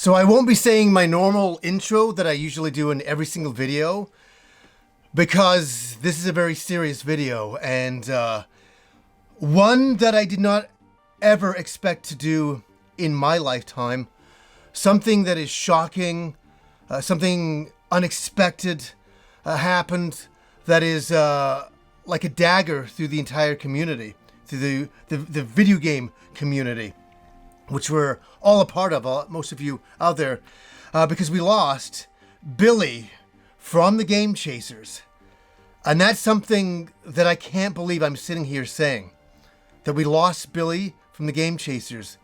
So I won't be saying my normal intro that I usually do in every single video, because this is a very serious video, and one that I did not ever expect to do in my lifetime. Something that is shocking, something unexpected happened that is like a dagger through the entire community, through the video game community, which we're all a part of, most of you out there, because we lost Billy from the Game Chasers. And that's something that I can't believe I'm sitting here saying, that we lost Billy from the Game Chasers.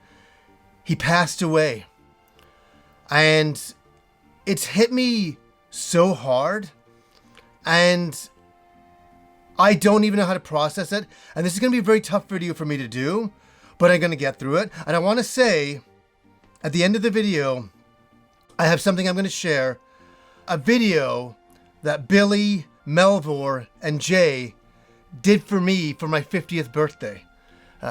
He passed away. And it's hit me so hard, and I don't even know how to process it. And this is going to be a very tough video for me to do, but I'm going to get through it. And I want to say, at the end of the video, I have something I'm going to share. A video that Billy, Melvor, and Jay did for me for my 50th birthday.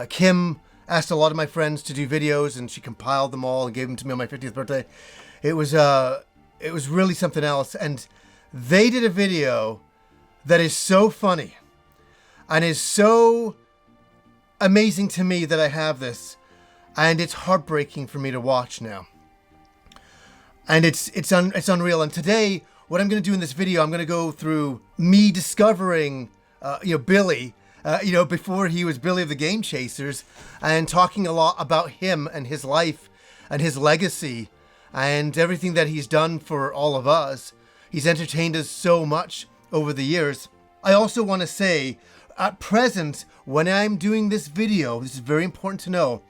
Kim asked a lot of my friends to do videos, and she compiled them all and gave them to me on my 50th birthday. It was really something else. And they did a video that is so funny and is so amazing to me that I have this, and it's heartbreaking for me to watch now. And it's unreal. And today, what I'm going to do in this video, I'm going to go through me discovering, Billy, before he was Billy of the Game Chasers, and talking a lot about him and his life and his legacy and everything that he's done for all of us. He's entertained us so much over the years. I also want to say, at present, when I'm doing this video, this is very important to know,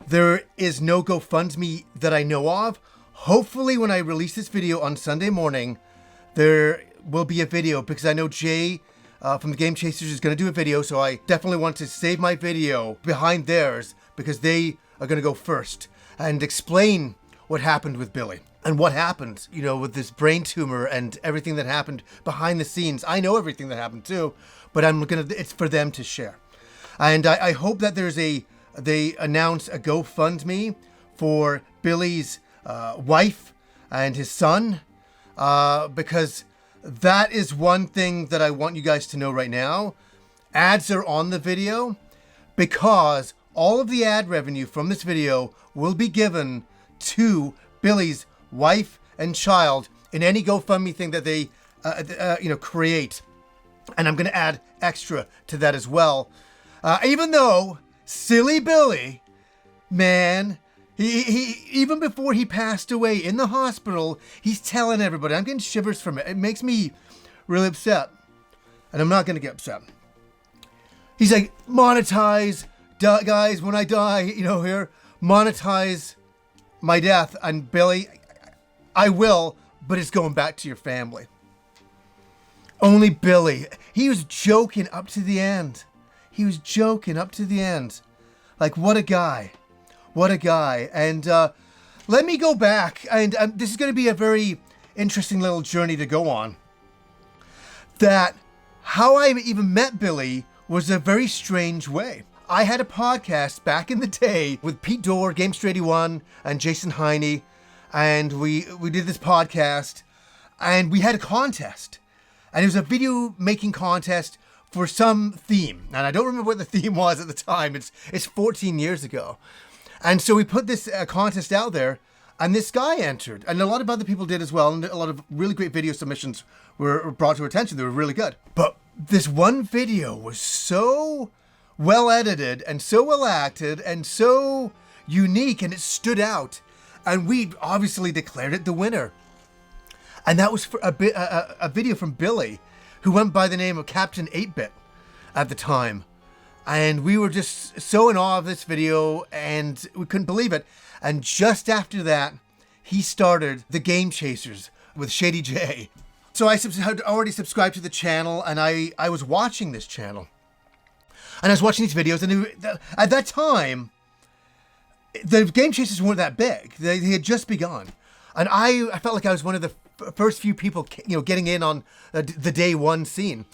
there is no GoFundMe that I know of. Hopefully, when I release this video on Sunday morning, there will be a video, because I know Jay from the Game Chasers is going to do a video, so I definitely want to save my video behind theirs, because they are going to go first and explain what happened with Billy and what happened, with this brain tumor and everything that happened behind the scenes. I know everything that happened too, but it's for them to share. And I hope that they announce a GoFundMe for Billy's wife and his son, because that is one thing that I want you guys to know right now. Ads are on the video, because all of the ad revenue from this video will be given to Billy's wife and child in any GoFundMe thing that they create. And I'm going to add extra to that as well. Even though silly Billy, man, he even before he passed away in the hospital, he's telling everybody, I'm getting shivers from it. It makes me really upset. And I'm not going to get upset. He's like, monetize, guys, when I die, here, monetize my death. And Billy, I will, but it's going back to your family. Only Billy. He was joking up to the end. Like, what a guy. And let me go back. And this is going to be a very interesting little journey to go on. That how I even met Billy was a very strange way. I had a podcast back in the day with Pete Dorr, GameStra81, and Jason Heine. And we did this podcast, and we had a contest. And it was a video making contest for some theme. And I don't remember what the theme was at the time. It's 14 years ago. And so we put this contest out there, and this guy entered. And a lot of other people did as well. And a lot of really great video submissions were brought to our attention. They were really good. But this one video was so well edited and so well acted and so unique, and it stood out. And we obviously declared it the winner. And that was for a video from Billy, who went by the name of Captain 8-Bit at the time. And we were just so in awe of this video, and we couldn't believe it. And just after that, he started the Game Chasers with Shady J. So I had already subscribed to the channel, and I was watching this channel. And I was watching these videos, and at that time, the Game Chasers weren't that big. They had just begun. And I felt like I was one of the first few people, getting in on the day one scene.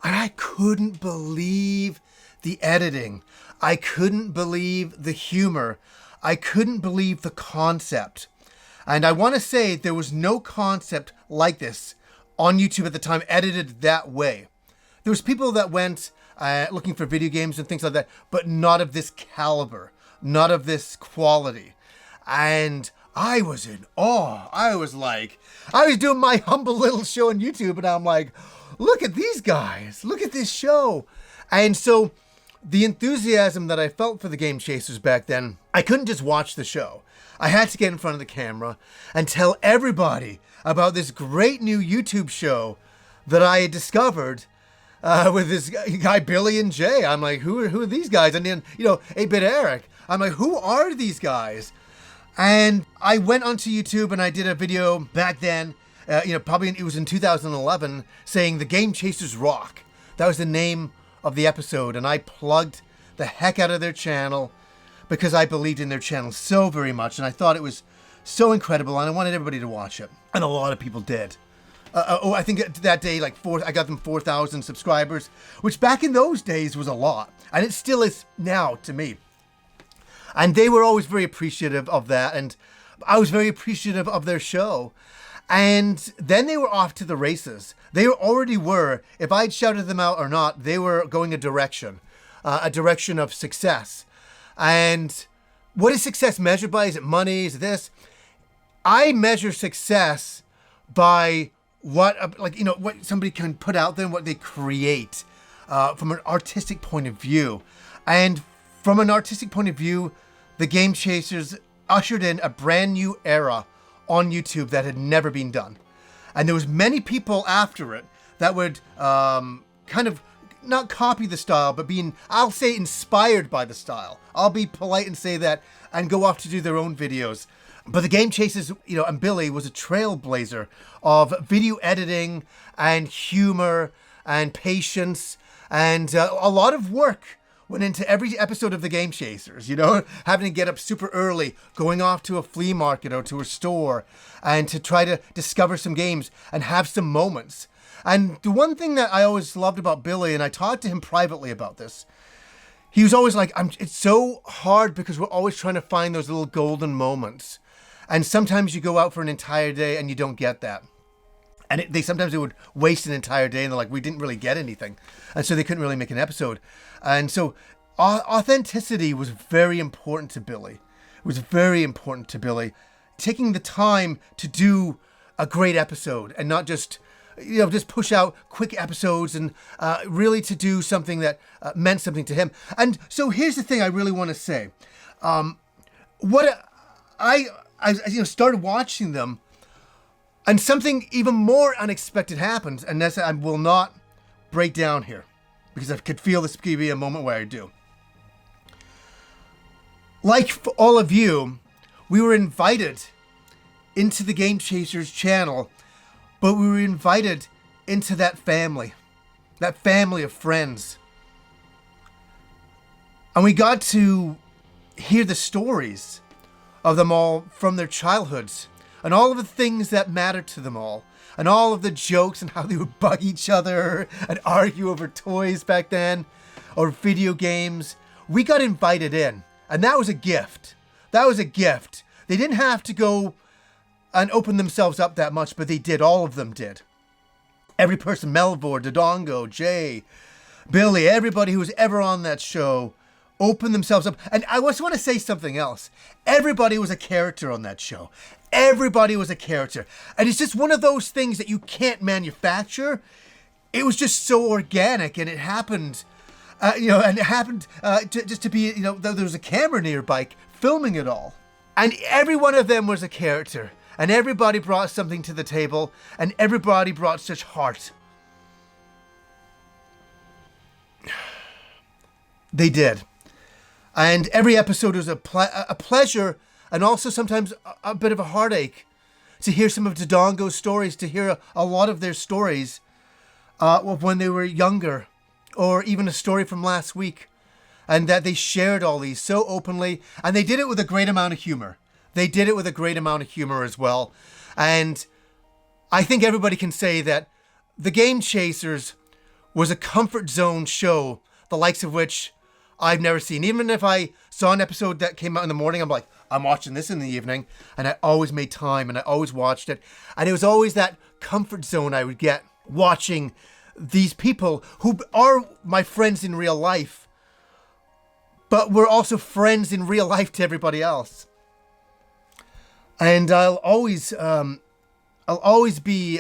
And I couldn't believe the editing. I couldn't believe the humor. I couldn't believe the concept. And I want to say there was no concept like this on YouTube at the time, edited that way. There was people that went looking for video games and things like that, but not of this caliber, not of this quality. And I was in awe. I was doing my humble little show on YouTube, and I'm like, look at these guys, look at this show. And so the enthusiasm that I felt for the Game Chasers back then, I couldn't just watch the show. I had to get in front of the camera and tell everybody about this great new YouTube show that I had discovered with this guy, Billy and Jay. I'm like, who are these guys? And then, 8-Bit Eric. I'm like, who are these guys? And I went onto YouTube and I did a video back then, probably it was in 2011, saying The Game Chasers Rock. That was the name of the episode. And I plugged the heck out of their channel because I believed in their channel so very much. And I thought it was so incredible. And I wanted everybody to watch it. And a lot of people did. I think that day, I got them 4,000 subscribers, which back in those days was a lot. And it still is now to me. And they were always very appreciative of that. And I was very appreciative of their show. And then they were off to the races. They already were. If I'd shouted them out or not, they were going a direction of success. And what is success measured by? Is it money? Is it this? I measure success by what somebody can put out there and what they create from an artistic point of view. And from an artistic point of view, the Game Chasers ushered in a brand new era on YouTube that had never been done. And there was many people after it that would kind of not copy the style, but I'll say inspired by the style. I'll be polite and say that, and go off to do their own videos. But the Game Chasers, and Billy was a trailblazer of video editing and humor and patience, and a lot of work went into every episode of the Game Chasers, having to get up super early, going off to a flea market or to a store, and to try to discover some games and have some moments. And the one thing that I always loved about Billy, and I talked to him privately about this, he was always like, it's so hard because we're always trying to find those little golden moments. And sometimes you go out for an entire day and you don't get that. And sometimes they would waste an entire day and they're like, we didn't really get anything. And so they couldn't really make an episode. And so authenticity was very important to Billy. It was very important to Billy. Taking the time to do a great episode and not just push out quick episodes, and really to do something that meant something to him. And so here's the thing I really want to say. I started watching them, and something even more unexpected happens, and that's I will not break down here because I could feel this could be a moment where I do. Like for all of you, we were invited into the Game Chasers channel, but we were invited into that family of friends. And we got to hear the stories of them all from their childhoods, and all of the things that mattered to them all, and all of the jokes and how they would bug each other and argue over toys back then, or video games. We got invited in, and that was a gift. That was a gift. They didn't have to go and open themselves up that much, but they did. All of them did. Every person, Melvor, Dodongo, Jay, Billy, everybody who was ever on that show opened themselves up. And I just want to say something else. Everybody was a character on that show. Everybody was a character. And it's just one of those things that you can't manufacture. It was just so organic, and it happened, and it happened just to be, there was a camera nearby filming it all. And every one of them was a character. And everybody brought something to the table, and everybody brought such heart. They did. And every episode was a pleasure, and also sometimes a bit of a heartache to hear some of Dodongo's stories, to hear a lot of their stories of when they were younger, or even a story from last week, and that they shared all these so openly, and they did it with a great amount of humor. They did it with a great amount of humor as well. And I think everybody can say that The Game Chasers was a comfort zone show, the likes of which I've never seen. Even if I saw an episode that came out in the morning, I'm like, I'm watching this in the evening. And I always made time and I always watched it. And it was always that comfort zone I would get watching these people who are my friends in real life, but we're also friends in real life to everybody else. And I'll always be,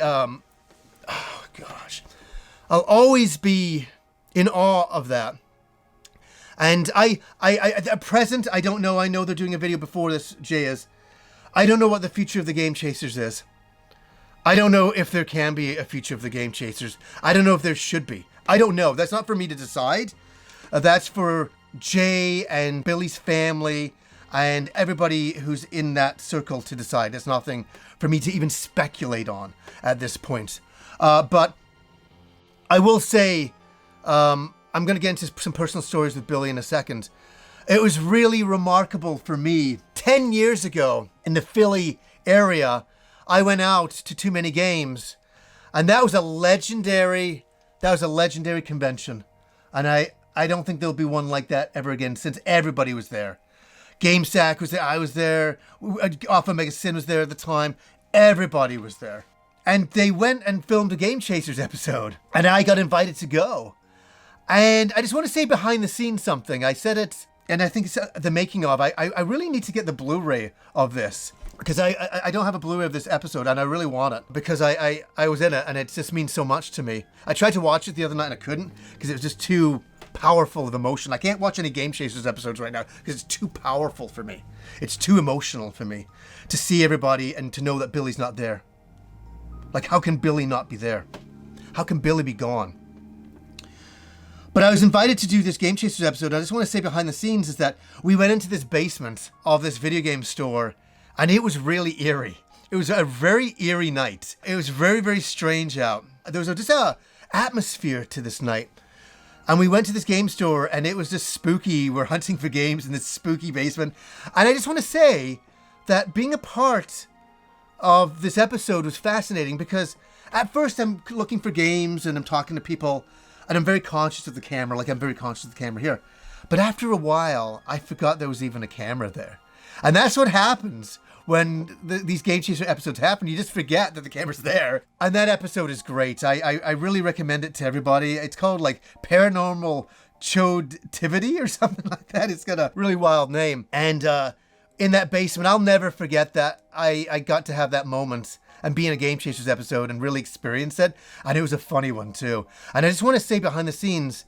I'll always be in awe of that. And I at present, I don't know. I know they're doing a video before this, Jay is. I don't know what the future of the Game Chasers is. I don't know if there can be a future of the Game Chasers. I don't know if there should be. I don't know. That's not for me to decide. That's for Jay and Billy's family and everybody who's in that circle to decide. It's nothing for me to even speculate on at this point. But I will say, I'm going to get into some personal stories with Billy in a second. It was really remarkable for me. 10 years ago in the Philly area, I went out to Too Many Games, and that was a legendary convention. And I don't think there'll be one like that ever again, since everybody was there. GameSack was there, I was there, Alpha Mega Sin was there at the time, everybody was there. And they went and filmed a Game Chasers episode, and I got invited to go. And I just want to say behind the scenes something. I said it, and I think it's the making of. I really need to get the Blu-ray of this, because I don't have a Blu-ray of this episode, and I really want it, because I was in it, and it just means so much to me. I tried to watch it the other night, and I couldn't, because it was just too powerful of emotion. I can't watch any Game Chasers episodes right now, because it's too powerful for me. It's too emotional for me to see everybody and to know that Billy's not there. Like, how can Billy not be there? How can Billy be gone? But I was invited to do this Game Chasers episode. I just want to say behind the scenes is that we went into this basement of this video game store, and it was really eerie. It was a very eerie night. It was very, very strange out. There was just a atmosphere to this night. And we went to this game store, and it was just spooky. We're hunting for games in this spooky basement. And I just want to say that being a part of this episode was fascinating, because at first I'm looking for games and I'm talking to people, and I'm very conscious of the camera, like I'm very conscious of the camera here. But after a while, I forgot there was even a camera there. And that's what happens when these Game Chaser episodes happen. You just forget that the camera's there. And that episode is great. I really recommend it to everybody. It's called like Paranormal Chodetivity or something like that. It's got a really wild name. And in that basement, I'll never forget that I got to have that moment and be in a Game Chasers episode and really experience it. And it was a funny one too. And I just want to say behind the scenes,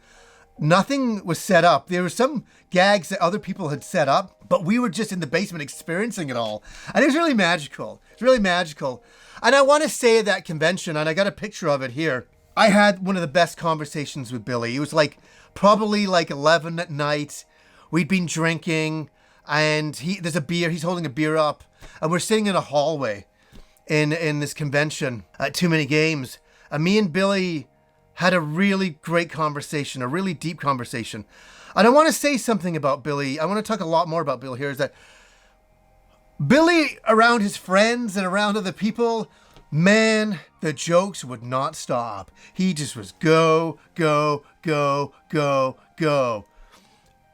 nothing was set up. There were some gags that other people had set up, but we were just in the basement experiencing it all. And it was really magical. It's really magical. And I want to say at that convention, and I got a picture of it here, I had one of the best conversations with Billy. It was like probably like 11 at night. We'd been drinking, and there's a beer. He's holding a beer up, and we're sitting in a hallway in this convention at Too Many Games. And me and Billy had a really great conversation, a really deep conversation. And I want to say something about Billy. I want to talk a lot more about Billy here, is that Billy, around his friends and around other people, man, the jokes would not stop. He just was go, go, go, go, go.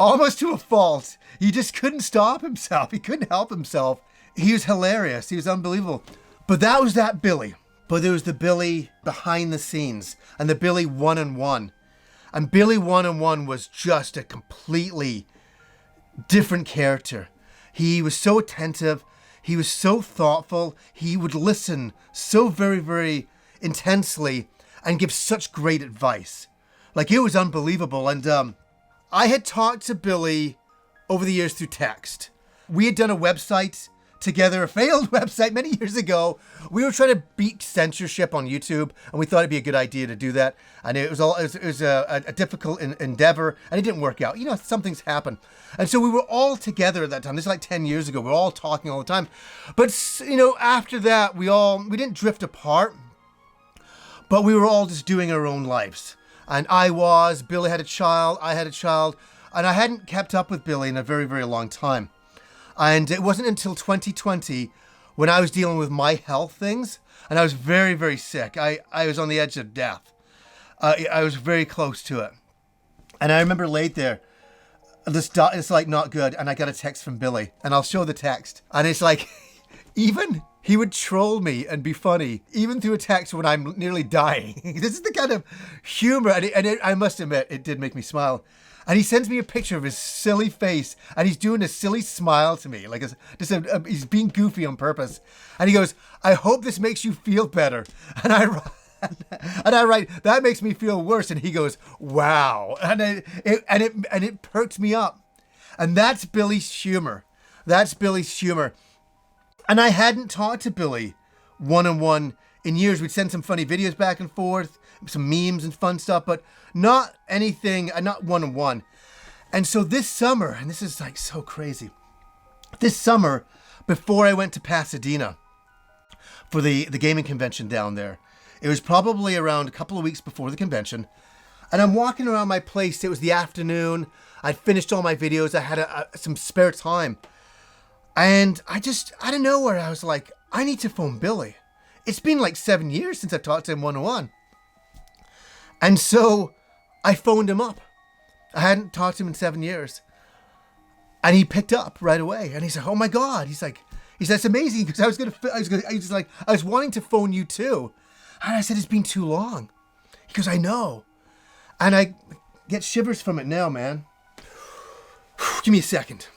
Almost to a fault. He just couldn't stop himself. He couldn't help himself. He was hilarious. He was unbelievable. But that was that Billy. But there was the Billy behind the scenes and the Billy one-on-one. And Billy one-on-one was just a completely different character. He was so attentive. He was so thoughtful. He would listen so very, very intensely and give such great advice. Like, it was unbelievable. And I had talked to Billy over the years through text. We had done a website together, a failed website many years ago. We were trying to beat censorship on YouTube, and we thought it'd be a good idea to do that. And it was a difficult endeavor, and it didn't work out. You know, some things happen. And so we were all together at that time. This is like 10 years ago. We were all talking all the time. But, you know, after that, we didn't drift apart, but we were all just doing our own lives. And Billy had a child, I had a child, and I hadn't kept up with Billy in a very, very long time. And it wasn't until 2020 when I was dealing with my health things, and I was very, very sick. I was on the edge of death. I was very close to it. And I remember laid there It's like not good. And I got a text from Billy, and I'll show the text. And it's like, even he would troll me and be funny, even through a text when I'm nearly dying. This is the kind of humor, I must admit, it did make me smile. And he sends me a picture of his silly face, and he's doing a silly smile to me, like he's being goofy on purpose. And he goes, "I hope this makes you feel better." And I write, "That makes me feel worse." And he goes, "Wow," and it perked me up. And that's Billy's humor. That's Billy's humor. And I hadn't talked to Billy one-on-one in years. We'd send some funny videos back and forth, some memes and fun stuff, but not anything, not one-on-one. And so this summer, and this is like so crazy, this summer, before I went to Pasadena for the gaming convention down there, it was probably around a couple of weeks before the convention, and I'm walking around my place. It was the afternoon. I'd finished all my videos. I had some spare time. And out of nowhere, I was like, I need to phone Billy. It's been like 7 years since I've talked to him one-on-one. And so I phoned him up. I hadn't talked to him in 7 years. And he picked up right away. And he's like, "Oh my God." He said, "It's amazing." Because I was wanting to phone you too. And I said, "It's been too long." He goes, "I know." And I get shivers from it now, man. Give me a second.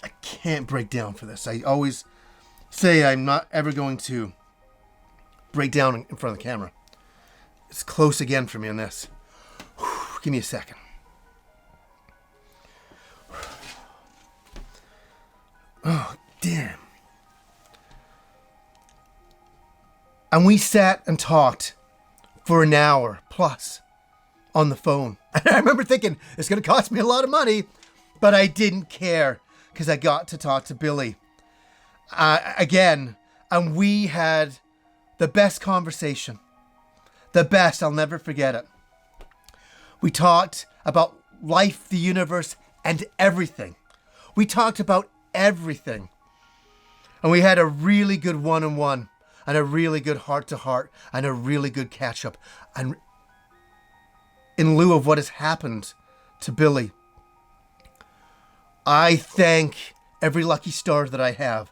I can't break down for this. I always say I'm not ever going to break down in front of the camera. It's close again for me on this. Give me a second. Oh, damn. And we sat and talked for an hour plus on the phone. And I remember thinking, it's going to cost me a lot of money, but I didn't care. Because I got to talk to Billy again, and we had the best conversation. The best, I'll never forget it. We talked about life, the universe, and everything. We talked about everything. And we had a really good one-on-one, and a really good heart-to-heart, and a really good catch-up. And in lieu of what has happened to Billy, I thank every lucky star that I have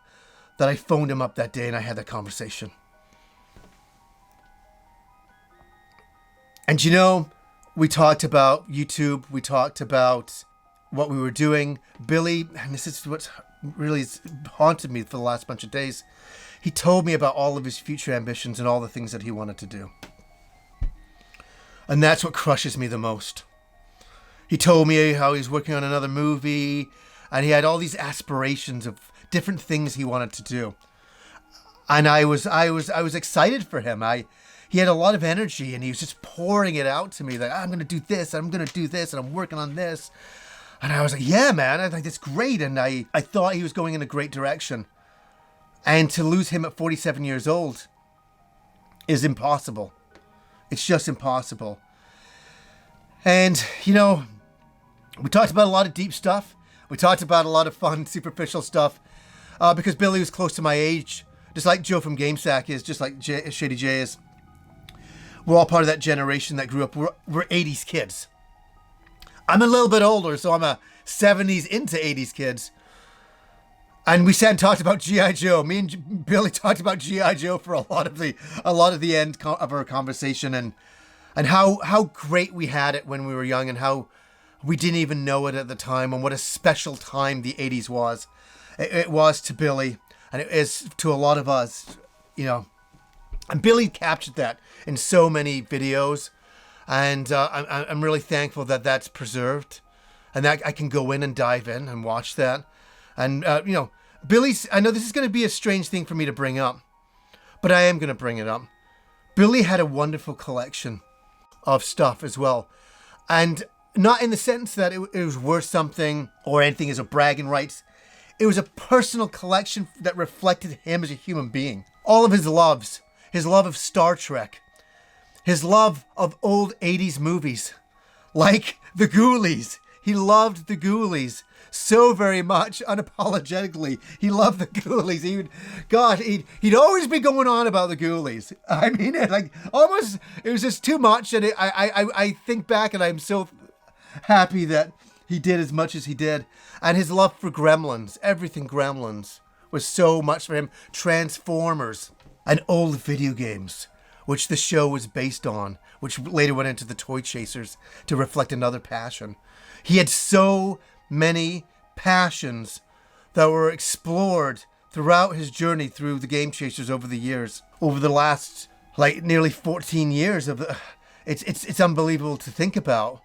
that I phoned him up that day and I had that conversation. And we talked about YouTube. We talked about what we were doing. Billy, and this is what really has haunted me for the last bunch of days. He told me about all of his future ambitions and all the things that he wanted to do. And that's what crushes me the most. He told me how he was working on another movie, and he had all these aspirations of different things he wanted to do. And I was excited for him. He had a lot of energy, and he was just pouring it out to me, like, "I'm going to do this, I'm going to do this, and I'm working on this." And I was like, "Yeah, man, I think that's great." And I thought he was going in a great direction. And to lose him at 47 years old is impossible. It's just impossible. And, we talked about a lot of deep stuff. We talked about a lot of fun, superficial stuff. Because Billy was close to my age. Just like Joe from GameSack is, just like Shady J is. We're all part of that generation that grew up. We're 80s kids. I'm a little bit older, so I'm a 70s into 80s kids. And we sat and talked about G.I. Joe. Me and Billy talked about G.I. Joe for a lot of the end of our conversation, and how great we had it when we were young, and how we didn't even know it at the time, and what a special time the 80s was. It was to Billy, and it is to a lot of us, And Billy captured that in so many videos, and I'm really thankful that that's preserved, and that I can go in and dive in and watch that. And, Billy's, I know this is going to be a strange thing for me to bring up, but I am going to bring it up. Billy had a wonderful collection of stuff as well. And not in the sense that it was worth something or anything as a bragging rights. It was a personal collection that reflected him as a human being. All of his loves, his love of Star Trek, his love of old 80s movies, like The Ghoulies. He loved The Ghoulies so very much, unapologetically. He loved The Ghoulies. He'd always be going on about The Ghoulies. I mean, it was just too much. And I think back, and I'm so happy that he did as much as he did. And his love for Gremlins, everything Gremlins, was so much for him. Transformers and old video games, which the show was based on, which later went into the Toy Chasers to reflect another passion. He had so many passions that were explored throughout his journey through the Game Chasers over the years. Over the last, like, nearly 14 years of the... It's unbelievable to think about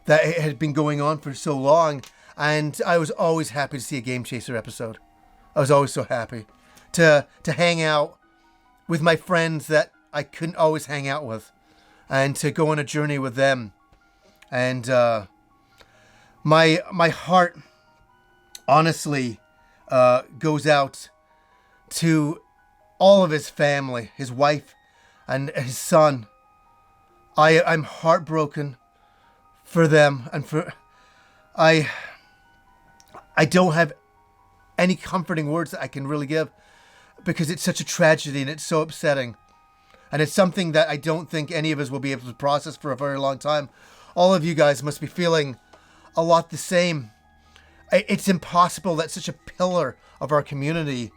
that it had been going on for so long. And I was always happy to see a Game Chaser episode. I was always so happy to hang out with my friends that I couldn't always hang out with, and to go on a journey with them. And my heart honestly goes out to all of his family, his wife and his son. I'm heartbroken for them, and for I don't have any comforting words that I can really give, because it's such a tragedy and it's so upsetting. And it's something that I don't think any of us will be able to process for a very long time. All of you guys must be feeling a lot the same. It's impossible that such a pillar of our community,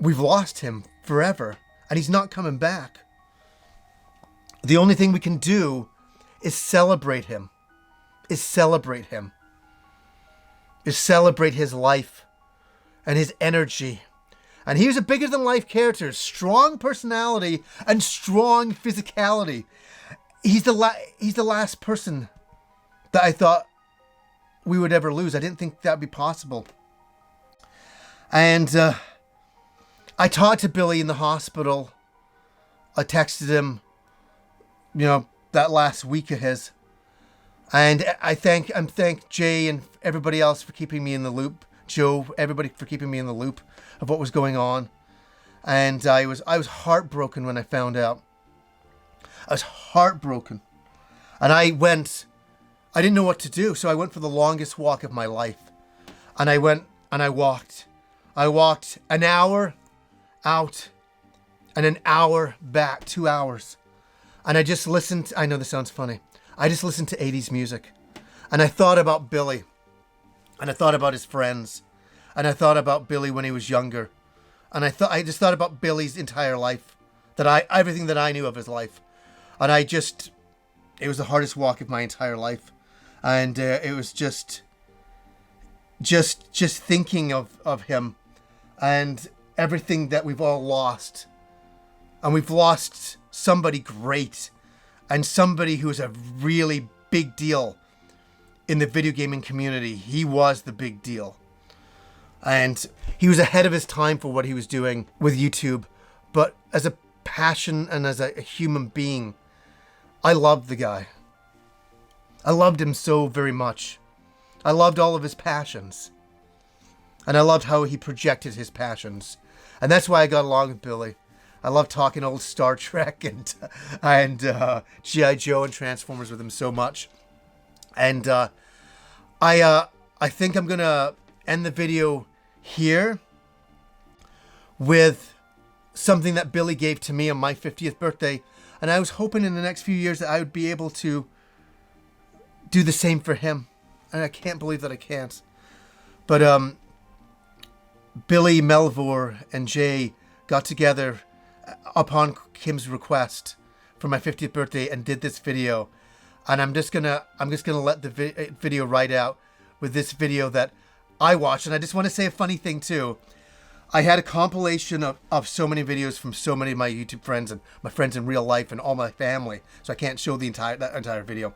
we've lost him forever, and he's not coming back. The only thing we can do is celebrate him. Is celebrate his life and his energy. And he was a bigger than life character, strong personality and strong physicality. He's the last person that I thought we would ever lose. I didn't think that would be possible. And I talked to Billy in the hospital. I texted him, that last week of his. And I thank Jay and everybody else for keeping me in the loop. Joe, everybody for keeping me in the loop of what was going on. And I was heartbroken when I found out. I was heartbroken. And I didn't know what to do, so I went for the longest walk of my life. And I went and I walked. I walked an hour out and an hour back, 2 hours. And I just listened, I know this sounds funny, I just listened to 80s music. And I thought about Billy. And I thought about his friends. And I thought about Billy when he was younger. And I just thought about Billy's entire life. Everything that I knew of his life. And it was the hardest walk of my entire life. And it was just thinking of him and everything that we've all lost. And we've lost somebody great and somebody who is a really big deal in the video gaming community. He was the big deal. And he was ahead of his time for what he was doing with YouTube. But as a passion and as a human being, I loved the guy. I loved him so very much. I loved all of his passions. And I loved how he projected his passions. And that's why I got along with Billy. I love talking old Star Trek and G.I. Joe and Transformers with him so much. And I think I'm going to end the video here with something that Billy gave to me on my 50th birthday. And I was hoping in the next few years that I would be able to do the same for him. And I can't believe that I can't. But Billy, Melvor, and Jay got together upon Kim's request for my 50th birthday and did this video. And I'm just gonna let the video ride out with this video that I watched. And I just want to say a funny thing too. I had a compilation of so many videos from so many of my YouTube friends and my friends in real life and all my family. So I can't show that entire video.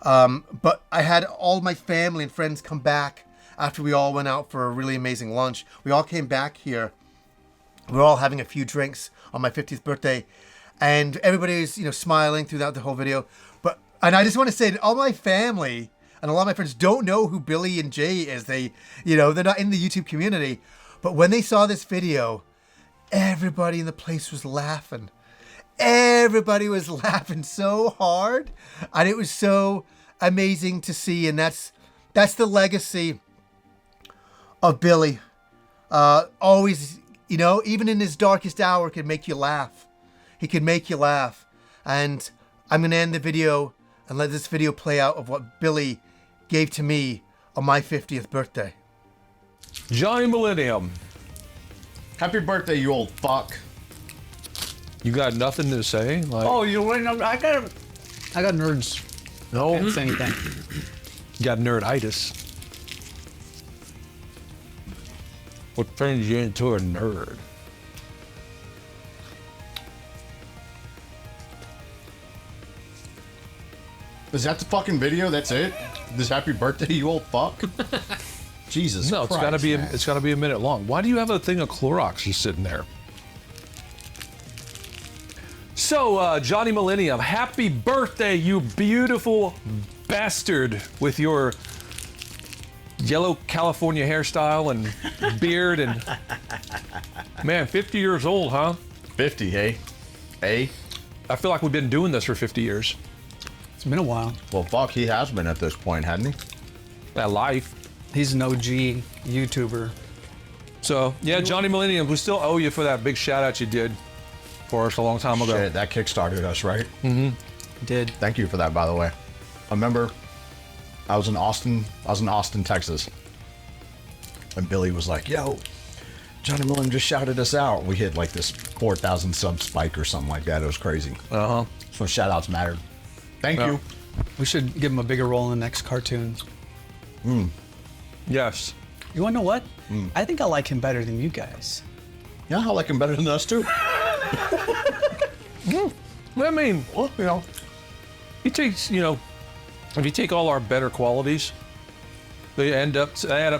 But I had all my family and friends come back after we all went out for a really amazing lunch. We all came back here. We were all having a few drinks on my 50th birthday. And everybody's, smiling throughout the whole video. And I just want to say that all my family and a lot of my friends don't know who Billy and Jay is. They're not in the YouTube community. But when they saw this video, everybody in the place was laughing. Everybody was laughing so hard. And it was so amazing to see. And that's the legacy of Billy. Always, even in his darkest hour, could make you laugh. He could make you laugh. And I'm going to end the video and let this video play out of what Billy gave to me on my 50th birthday. Johnny Millennium, Happy birthday, you old fuck. you got nothing to say? Like, Oh, you wait. I got nerds. no, Can't say anything. you got nerditis. What turns you into a nerd? Is that the fucking video? That's it? This happy birthday, you old fuck? Jesus No, Christ, it's gotta be a minute long. Why do you have a thing of Clorox just sitting there? So, Johnny Millennium, happy birthday, you beautiful bastard with your yellow California hairstyle and beard and man, 50 years old, huh? 50, hey? Hey? I feel like we've been doing this for 50 years. It's been a while. Well, fuck, he has been at this point, hadn't he? That life. He's an OG YouTuber. So, yeah, Johnny Millennium, we still owe you for that big shout out you did for us a long time ago. Shit, that kickstarted us, right? Did. Thank you for that, by the way. I remember I was in Austin, Texas. And Billy was like, yo, Johnny Millenium just shouted us out. We hit like this 4,000 sub spike or something like that. It was crazy. Uh-huh. So shout outs mattered. Thank Yeah. you. We should give him a bigger role in the next cartoons. Yes. You wanna know what? I think I like him better than you guys. Yeah, I like him better than us too. I mean, Well, you know, he takes, if you take all our better qualities, they add up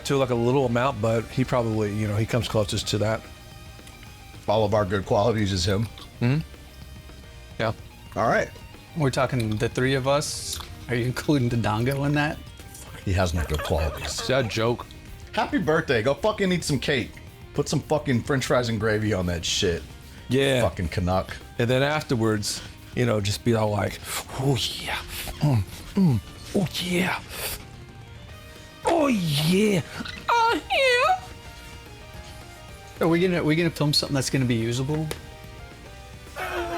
to like a little amount, but he probably, he comes closest to that. all of our good qualities is him. Yeah. All right. We're talking the three of us. Are you including the Dongo in that? He has no good qualities. Is that a joke? Happy birthday. Go fucking eat some cake. Put some fucking french fries and gravy on that shit. Yeah. Fucking Canuck. And then afterwards, just be all like, oh yeah, oh yeah, oh yeah, oh yeah. Are we gonna film something that's gonna be usable?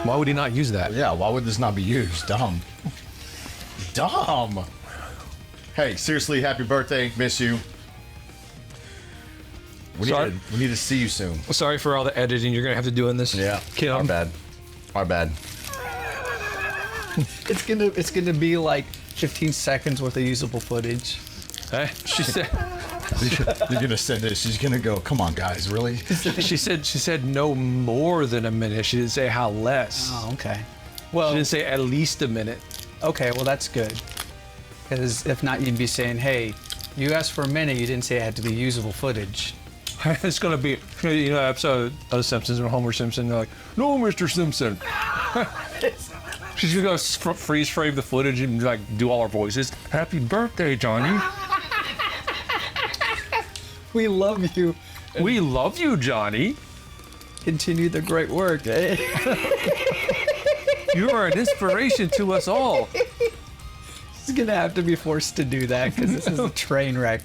Why would he not use that? Yeah, why would this not be used? Dumb. Dumb. Hey, seriously, happy birthday. Miss you. We need to see you soon. Sorry for all the editing you're gonna have to do in this. Yeah. Kim. Our bad. Our bad. It's gonna be like 15 seconds worth of usable footage. Hey, she said. You're gonna send this. She's gonna go. Come on, guys. Really? She said no more than a minute. She didn't say how less. Oh, okay. She Well, didn't say at least a minute. okay. Well, that's good. Because if not, you'd be saying, "Hey, you asked for a minute. You didn't say it had to be usable footage." It's gonna be, episode of The Simpsons or Homer Simpson. They're like, no, Mr. Simpson. She's gonna go freeze frame the footage and like do all our voices. Happy birthday, Johnny. We love you. We love you, Johnny. Continue the great work. Eh? You are an inspiration to us all. He's gonna have to be forced to do that because this is a train wreck.